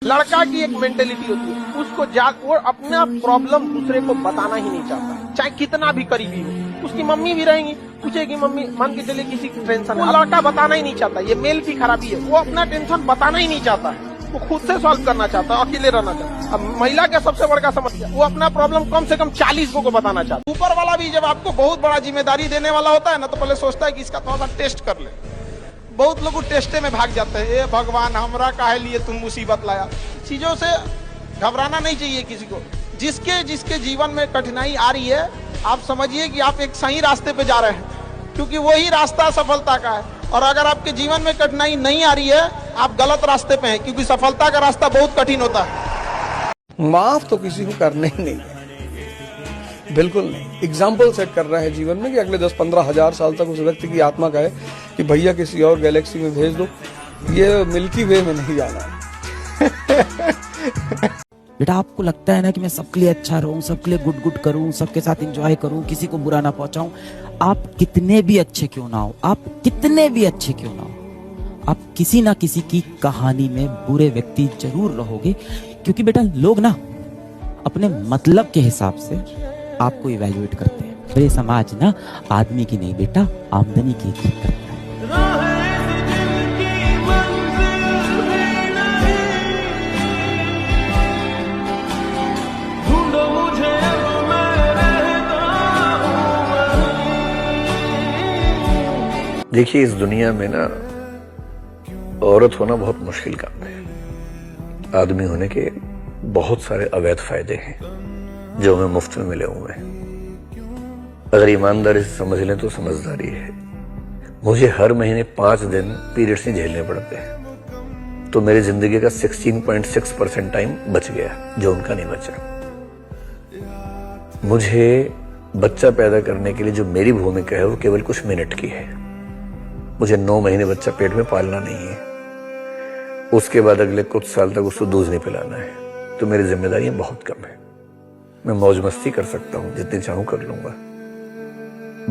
लड़का की एक मेंटेलिटी होती है, उसको वो अपना प्रॉब्लम दूसरे को बताना ही नहीं चाहता, चाहे कितना भी करीबी हो। उसकी मम्मी भी रहेंगी, पूछेगी मम्मी, मान के चले किसी की टेंशन है, लड़का बताना ही नहीं चाहता। ये मेल की खराबी है, वो अपना टेंशन बताना ही नहीं चाहता है, वो खुद से सॉल्व करना चाहता है, अकेले रहना चाहता है। अब महिला का सबसे बड़ा समस्या, वो अपना प्रॉब्लम कम से कम 40 को बताना चाहता है। ऊपर वाला भी जब आपको बहुत बड़ा जिम्मेदारी देने वाला होता है ना, तो पहले सोचता है कि इसका थोड़ा सा टेस्ट कर ले। बहुत लोग टेस्टे में भाग जाते हैं, ए भगवान हमरा काहे लिए तुम मुसीबत लाया। चीजों से घबराना नहीं चाहिए किसी को। जिसके जिसके जीवन में कठिनाई आ रही है, आप समझिए कि आप एक सही रास्ते पे जा रहे हैं, क्योंकि वही रास्ता सफलता का है। और अगर आपके जीवन में कठिनाई नहीं आ रही है, आप गलत रास्ते पे हैं, क्योंकि सफलता का रास्ता बहुत कठिन होता है। माफ तो किसी को करने ही नहीं है, बिल्कुल नहीं। एग्जाम्पल सेट कर रहा है जीवन में कि अगले 10-15 हजार साल तक उस व्यक्ति की आत्मा का है कि भैया किसी और गैलेक्सी में भेज दो, ये मिल्की वे में नहीं जाना है। बेटा आपको लगता है ना कि मैं सबके लिए अच्छा रहूं, सबके लिए गुड गुड करूं, सबके साथ एंजॉय करूं, किसी को बुरा ना पहुंचाऊं। आप कितने भी अच्छे क्यों ना हो, आप कितने भी अच्छे क्यों ना हो, आप किसी ना किसी की कहानी में बुरे व्यक्ति जरूर रहोगे। क्योंकि बेटा लोग ना अपने मतलब के हिसाब से आपको इवैल्यूएट करते हैं। तो ये समाज ना आदमी की नहीं बेटा, आमदनी की इज्जत करता है। देखिए, इस दुनिया में ना औरत होना बहुत मुश्किल काम है। आदमी होने के बहुत सारे अवैध फायदे हैं जो हमें मुफ्त में मिले हुए हैं। अगर ईमानदारी से समझ लें तो समझदारी है। मुझे हर महीने 5 दिन पीरियड्स नहीं झेलने पड़ते हैं, तो मेरी जिंदगी का 16.6% टाइम बच गया जो उनका नहीं बचा। मुझे बच्चा पैदा करने के लिए जो मेरी भूमिका है वो केवल कुछ मिनट की है। मुझे 9 महीने बच्चा पेट में पालना नहीं है, उसके बाद अगले कुछ साल तक उसको दूध नहीं पिलाना है, तो मेरी जिम्मेदारियां बहुत कम है। मैं मौज मस्ती कर सकता हूं, जितनी चाहूं कर लूंगा।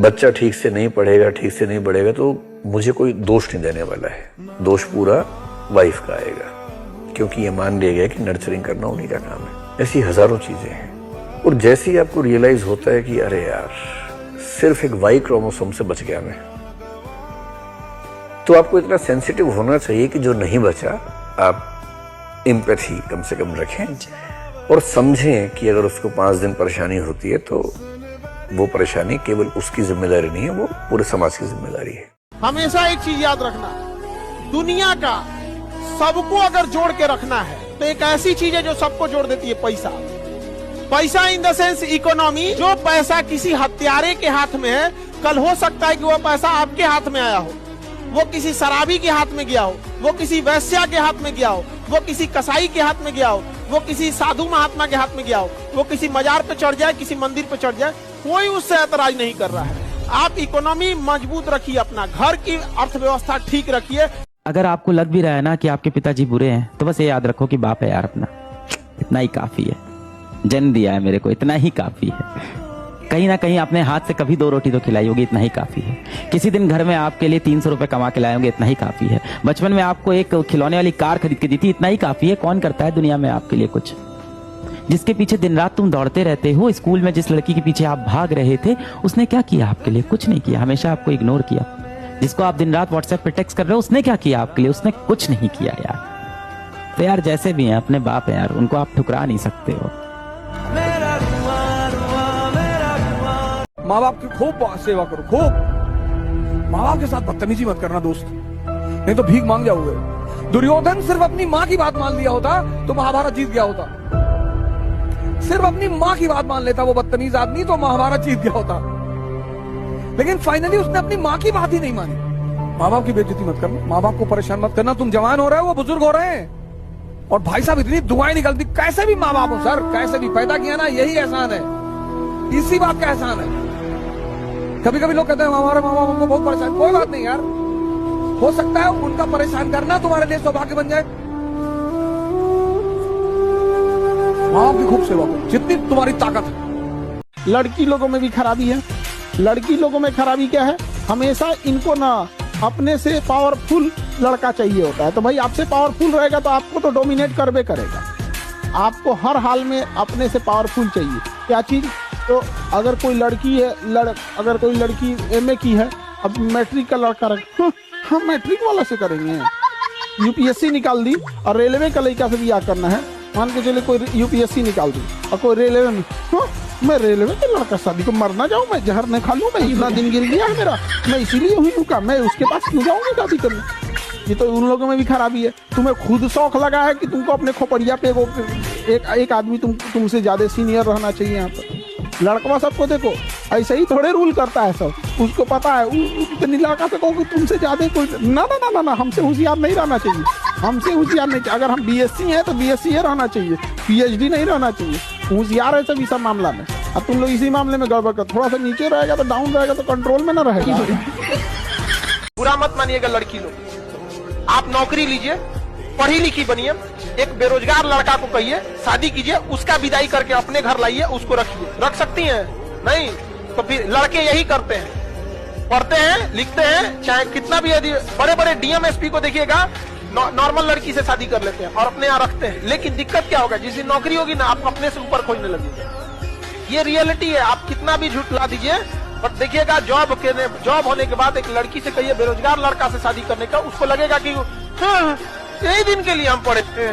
बच्चा ठीक से नहीं पढ़ेगा, ठीक से नहीं बढ़ेगा, तो मुझे कोई दोष नहीं देने वाला है। दोष पूरा वाइफ का आएगा, क्योंकि ये मान लिया गया कि नर्चरिंग करना उन्हीं का काम है। ऐसी हजारों चीजें हैं। और जैसे ही आपको रियलाइज होता है कि अरे यार, सिर्फ एक वाई क्रोमोसोम से बच गया मैं, तो आपको इतना सेंसिटिव होना चाहिए कि जो नहीं बचा, आप एम्पैथी कम से कम रखें और समझें कि अगर उसको 5 दिन परेशानी होती है तो वो परेशानी केवल उसकी जिम्मेदारी नहीं है, वो पूरे समाज की जिम्मेदारी है। हमेशा एक चीज याद रखना, दुनिया का सबको अगर जोड़ के रखना है तो एक ऐसी चीज है जो सबको जोड़ देती है, पैसा। पैसा इन द सेंस इकोनॉमी। जो पैसा किसी हत्यारे के हाथ में है, कल हो सकता है कि वो पैसा आपके हाथ में आया हो, वो किसी शराबी के हाथ में गया हो, वो किसी वैश्या के हाथ में गया हो, वो किसी कसाई के हाथ में गया हो, वो किसी साधु महात्मा के हाथ में गया हो, वो किसी मजार पे चढ़ जाए, किसी मंदिर पे चढ़ जाए, कोई उससे ऐतराज नहीं कर रहा है। आप इकोनॉमी मजबूत रखिए, अपना घर की अर्थव्यवस्था ठीक रखिए। अगर आपको लग भी रहा है ना कि आपके पिताजी बुरे हैं, तो बस ये याद रखो कि बाप है यार अपना, इतना ही काफी है। जन्म दिया है मेरे को, इतना ही काफी है। कहीं ना कहीं आपने हाथ से कभी 2 रोटी तो खिलाई होगी, इतना ही काफी है। किसी दिन घर में आपके लिए 300 रुपए कमा के लाए होंगे, इतना ही काफी है। बचपन में आपको एक खिलौने वाली कार खरीद के दी थी, इतना ही काफी है। कौन करता है दुनिया में आपके लिए कुछ? जिसके पीछे दिन रात तुम दौड़ते रहते हो, स्कूल में जिस लड़की के पीछे आप भाग रहे थे, उसने क्या किया आपके लिए? कुछ नहीं किया, हमेशा आपको इग्नोर किया। जिसको आप दिन रात व्हाट्सएप पे टेक्स्ट कर रहे हो, उसने क्या किया आपके लिए? उसने कुछ नहीं किया यार। तो यार जैसे भी हैं अपने बाप है यार, उनको आप ठुकरा नहीं सकते हो। माँ बाप की खूब सेवा करो, खूब। माँ बाप के साथ बदतमीजी मत करना दोस्त, नहीं तो भीख मांग जाओगे। दुर्योधन सिर्फ अपनी माँ की बात मान लिया होता तो महाभारत जीत गया होता। सिर्फ अपनी माँ की बात मान लेता वो बदतमीज आदमी, तो महाभारत जीत गया होता। लेकिन फाइनली उसने अपनी माँ की बात ही नहीं मानी। माँ बाप की बेइज्जती मत करना, माँ बाप को परेशान मत करना। तुम जवान हो रहे हो, वो बुजुर्ग हो रहे हैं। और भाई साहब इतनी दुआएं निकलती, कैसे भी माँ बाप हो सर, कैसे भी पैदा किया ना, यही एहसान है, इसी बात का एहसान है। कभी कभी लोग कहते हैं हमारे माँ बाप हमको बहुत परेशान, कोई बात नहीं यार, हो सकता है उनका परेशान करना तुम्हारे लिए सौभाग्य बन जाए। माँ बाप की खूब सेवा करो, जितनी तुम्हारी ताकत है। लड़की लोगों में भी खराबी है। लड़की लोगों में खराबी क्या है? हमेशा इनको ना अपने से पावरफुल लड़का चाहिए होता है। तो भाई आपसे पावरफुल रहेगा तो आपको तो डोमिनेट करबे करेगा। आपको हर हाल में अपने से पावरफुल चाहिए। क्या चीज? तो अगर कोई लड़की है अगर कोई लड़की एमए की है, अब मैट्रिक का लड़का रख, हम मैट्रिक वाला से करेंगे। यूपीएससी निकाल दी और रेलवे का लड़का से ब्याह करना है, मान के चले कोई यूपीएससी निकाल दी और कोई रेलवे में, मैं रेलवे के लड़का शादी को मरना जाऊं, मैं जहर नहीं खा लूं, मैं इतना दिन गिर गया है मेरा, मैं इसीलिए हुई रुका, मैं उसके पास क्यों जाऊंगी शादी करने। ये तो उन लोगों में भी खराबी है। तुम्हें खुद शौक लगा है कि तुमको अपने खोपड़िया पे एक आदमी तुमसे ज्यादा सीनियर रहना चाहिए। यहाँ पर लड़का सबको देखो ऐसे ही थोड़े रूल करता है सब, उसको पता है इतनी लड़का से कहो तुमसे ज्यादा कोई ना ना ना ना ना, हमसे होशियार नहीं रहना चाहिए, हमसे होशियार नहीं चाहिए। अगर हम बीएससी हैं तो बीएससी रहना चाहिए, पीएचडी नहीं रहना चाहिए। होशियार है सब इस मामला में। अब तुम लोग इसी मामले में गड़बड़ कर, थोड़ा सा नीचे रहेगा तो डाउन रहेगा तो कंट्रोल में ना रहेगा। बुरा मत मानिएगा लड़की लोग, आप नौकरी लीजिए, पढ़ी लिखी बनिए, एक बेरोजगार लड़का को कहिए शादी कीजिए, उसका विदाई करके अपने घर लाइए, उसको रखिए। रख सकती हैं? नहीं तो फिर लड़के यही करते हैं, पढ़ते हैं लिखते हैं, चाहे कितना भी यदि बड़े बड़े डीएम एसपी को देखिएगा नॉर्मल लड़की से शादी कर लेते हैं और अपने यहाँ रखते हैं। लेकिन दिक्कत क्या होगा, जिस दिन नौकरी होगी ना आपको अपने से ऊपर खोजने लगेगा। ये रियलिटी है, आप कितना भी झूठ ला दीजिए बट देखिएगा जॉब होने के बाद एक लड़की से कहिए बेरोजगार लड़का से शादी करने का, उसको लगेगा कि यही दिन के लिए हम पढ़े थे।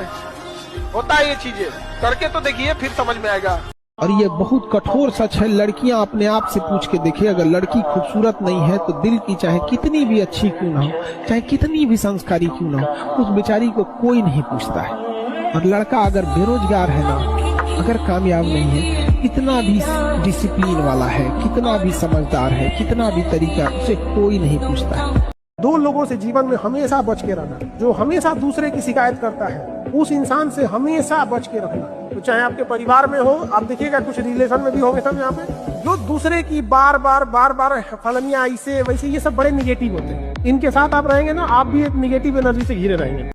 होता है ये चीजें, करके तो देखिए फिर समझ में आएगा। और ये बहुत कठोर सच है। लड़कियां अपने आप से पूछ के देखिए, अगर लड़की खूबसूरत नहीं है तो दिल की चाहे कितनी भी अच्छी क्यों ना हो, चाहे कितनी भी संस्कारी क्यों ना हो, उस बेचारी को कोई नहीं पूछता है। और लड़का अगर बेरोजगार है ना, अगर कामयाब नहीं है, कितना भी डिसिप्लिन वाला है, कितना भी समझदार है, कितना भी तरीका, उसे कोई नहीं पूछता है। दो लोगों से जीवन में हमेशा बच के रहना, जो हमेशा दूसरे की शिकायत करता है उस इंसान से हमेशा बच के रखना। तो चाहे आपके परिवार में हो, आप देखिएगा कुछ रिलेशन में भी होंगे सब यहाँ पे, जो दूसरे की बार बार फलनिया ऐसे वैसे, ये सब बड़े निगेटिव होते हैं। इनके साथ आप रहेंगे ना, आप भी एक निगेटिव एनर्जी से घिरे रहेंगे।